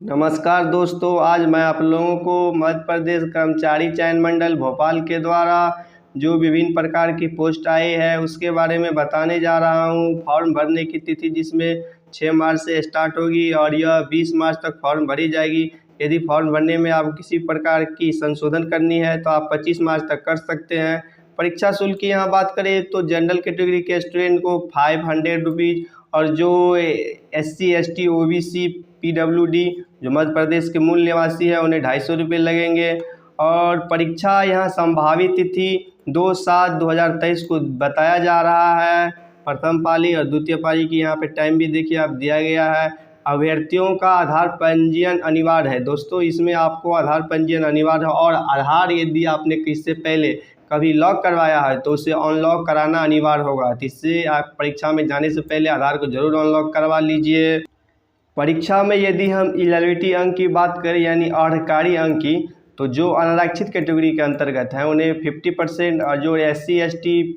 नमस्कार दोस्तों, आज मैं आप लोगों को मध्य प्रदेश कर्मचारी चयन मंडल भोपाल के द्वारा जो विभिन्न प्रकार की पोस्ट आई है उसके बारे में बताने जा रहा हूं। फॉर्म भरने की तिथि जिसमें 6 मार्च से स्टार्ट होगी और यह 20 मार्च तक फॉर्म भरी जाएगी। यदि फॉर्म भरने में आप किसी प्रकार की संशोधन करनी है तो आप 25 मार्च तक कर सकते हैं। परीक्षा शुल्क की यहाँ बात करें तो जनरल कैटेगरी के स्टूडेंट को 500 रुपीज़ और जो SC ST OBC PWD जो मध्य प्रदेश के मूल निवासी है उन्हें 250 रुपये लगेंगे। और परीक्षा यहाँ संभावित तिथि 2/7/2023 को बताया जा रहा है। प्रथम पाली और द्वितीय पाली की यहाँ पे टाइम भी देखिए आप दिया गया है। अभ्यर्थियों का आधार पंजीयन अनिवार्य है दोस्तों, इसमें आपको आधार पंजीयन अनिवार्य है और आधार यदि आपने इससे पहले कभी लॉक करवाया है तो उसे अनलॉक कराना अनिवार्य होगा। तो इससे आप परीक्षा में जाने से पहले आधार को जरूर अनलॉक करवा लीजिए। परीक्षा में यदि हम इलेविटी अंक की बात करें यानी अर्धकारी अंक की, तो जो अनारक्षित कैटेगरी के अंतर्गत हैं उन्हें 50% और जो SC ST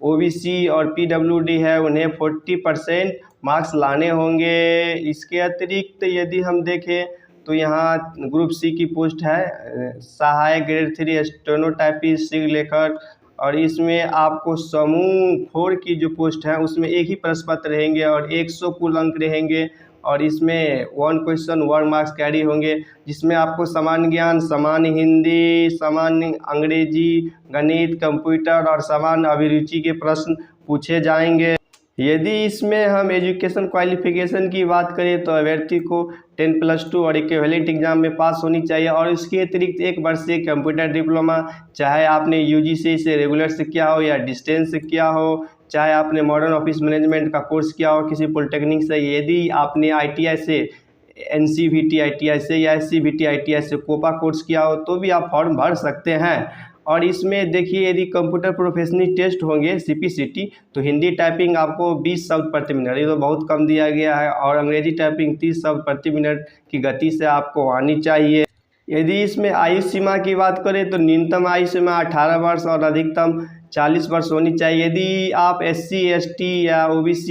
OBC और PWD है उन्हें 40% मार्क्स लाने होंगे। इसके अतिरिक्त यदि हम देखें तो यहाँ ग्रुप C की पोस्ट है सहायक ग्रेड 3 स्टेनोटाइपिस्ट शीघ्र लेखक, और इसमें आपको समूह 4 की जो पोस्ट है उसमें एक ही प्रश्न पत्र रहेंगे और 100 कुल अंक रहेंगे और इसमें 1 क्वेश्चन 1 मार्क्स कैरी होंगे, जिसमें आपको सामान्य ज्ञान, सामान्य हिंदी, सामान्य अंग्रेजी, गणित, कंप्यूटर और सामान्य अभिरुचि के प्रश्न पूछे जाएंगे। यदि इसमें हम एजुकेशन क्वालिफिकेशन की बात करें तो अभ्यर्थी को 10+2 और इक्विवेलेंट एग्जाम में पास होनी चाहिए और इसके अतिरिक्त 1 वर्षीय कंप्यूटर डिप्लोमा, चाहे आपने UGC से रेगुलर से किया हो या डिस्टेंस से किया हो, चाहे आपने मॉडर्न ऑफिस मैनेजमेंट का कोर्स किया हो किसी पॉलिटेक्निक से, यदि आपने ITI से NCVT ITI से या SCVT ITI से कोपा कोर्स किया हो तो भी आप फॉर्म भर सकते हैं। और इसमें देखिए यदि कंप्यूटर प्रोफेशनल टेस्ट होंगे CPCT तो हिंदी टाइपिंग आपको 20 शब्द प्रति मिनट, ये तो बहुत कम दिया गया है, और अंग्रेजी टाइपिंग 30 शब्द प्रति मिनट की गति से आपको आनी चाहिए। यदि इसमें आयु सीमा की बात करें तो न्यूनतम आयु सीमा 18 वर्ष और अधिकतम 40 वर्ष होनी चाहिए। यदि आप SC ST या OBC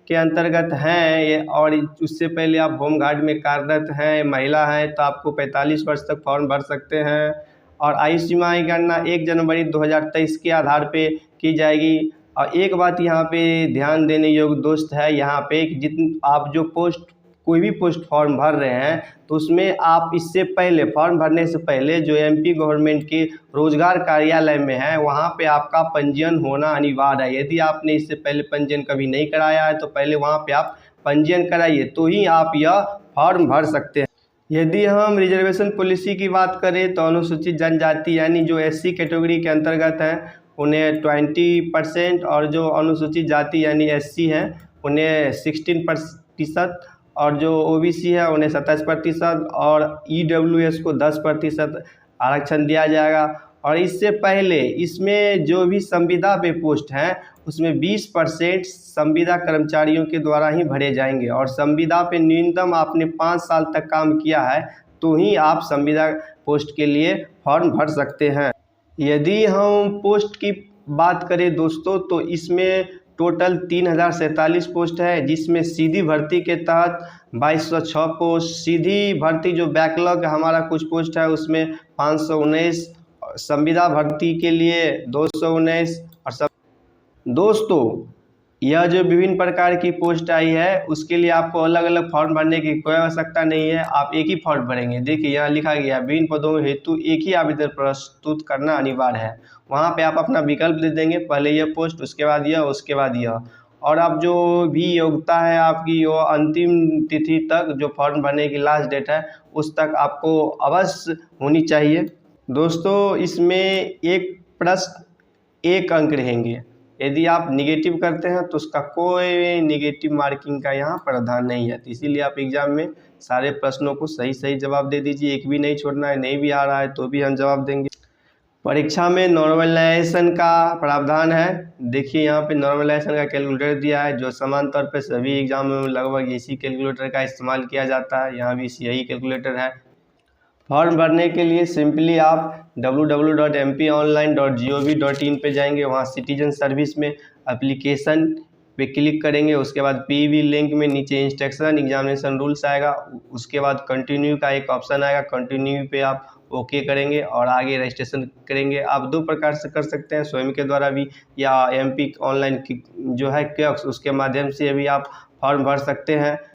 के अंतर्गत हैं और उससे पहले आप होमगार्ड में कार्यरत हैं, महिला हैं, तो आपको 45 वर्ष तक फॉर्म भर सकते हैं। और आयु सीमा की गणना 1 जनवरी 2023 के आधार पे की जाएगी। और एक बात यहाँ पे ध्यान देने योग्य दोस्त है यहाँ पे कि जितनी आप जो पोस्ट कोई भी पोस्ट फॉर्म भर रहे हैं तो उसमें आप इससे पहले फॉर्म भरने से पहले जो MP गवर्नमेंट के रोजगार कार्यालय में है वहाँ पे आपका पंजीयन होना अनिवार्य है। यदि आपने इससे पहले पंजीयन कभी नहीं कराया है तो पहले वहाँ पे आप पंजीयन कराइए तो ही आप यह फॉर्म भर सकते हैं। यदि हम रिजर्वेशन पॉलिसी की बात करें तो अनुसूचित जनजाति यानी जो SC कैटेगरी के अंतर्गत हैं उन्हें 20% और जो अनुसूचित जाति यानी SC हैं उन्हें 16% और जो OBC है उन्हें 27% और EWS को 10% आरक्षण दिया जाएगा। और इससे पहले इसमें जो भी संविदा पे पोस्ट हैं उसमें 20% संविदा कर्मचारियों के द्वारा ही भरे जाएंगे और संविदा पे न्यूनतम आपने 5 साल तक काम किया है तो ही आप संविदा पोस्ट के लिए फॉर्म भर सकते हैं। यदि हम पोस्ट की बात करें दोस्तों तो इसमें टोटल 3047 पोस्ट है, जिसमें सीधी भर्ती के तहत 2206 पोस्ट, सीधी भर्ती जो बैकलॉग हमारा कुछ पोस्ट है उसमें 519, संविदा भर्ती के लिए 219। और दोस्तों यह जो विभिन्न प्रकार की पोस्ट आई है उसके लिए आपको अलग अलग फॉर्म भरने की कोई आवश्यकता नहीं है, आप एक ही फॉर्म भरेंगे। देखिए यहाँ लिखा गया विभिन्न पदों हेतु एक ही आवेदन प्रस्तुत करना अनिवार्य है, वहाँ पे आप अपना विकल्प दे देंगे, पहले यह पोस्ट उसके बाद यह उसके बाद यह, और आप जो भी योग्यता है आपकी वो अंतिम तिथि तक जो फॉर्म भरने की लास्ट डेट है उस तक आपको अवश्य होनी चाहिए। दोस्तों इसमें एक प्रश्न 1 अंक रहेंगे, यदि आप निगेटिव करते हैं तो उसका कोई निगेटिव मार्किंग का यहाँ प्रावधान नहीं है, तो इसीलिए आप एग्जाम में सारे प्रश्नों को सही सही जवाब दे दीजिए, एक भी नहीं छोड़ना है, नहीं भी आ रहा है तो भी हम जवाब देंगे। परीक्षा में नॉर्मलाइजेशन का प्रावधान है, देखिए यहाँ पे नॉर्मलाइजेशन का कैलकुलेटर दिया है जो समान तौर पे सभी एग्जामों में लगभग इसी कैलकुलेटर का इस्तेमाल किया जाता है, यहाँ भी यही कैलकुलेटर है। फॉर्म भरने के लिए सिंपली आप www.mponline.gov.in पे जाएंगे, वहाँ सिटीजन सर्विस में एप्लीकेशन पे क्लिक करेंगे। उसके बाद पीवी लिंक में नीचे इंस्ट्रक्शन एग्जामिनेशन रूल्स आएगा, उसके बाद कंटिन्यू का एक ऑप्शन आएगा, कंटिन्यू पे आप ओके करेंगे और आगे रजिस्ट्रेशन करेंगे। आप दो प्रकार से कर सकते हैं, स्वयं के द्वारा भी या एमपी ऑनलाइन की जो है कियोस्क उसके माध्यम से भी आप फॉर्म भर सकते हैं।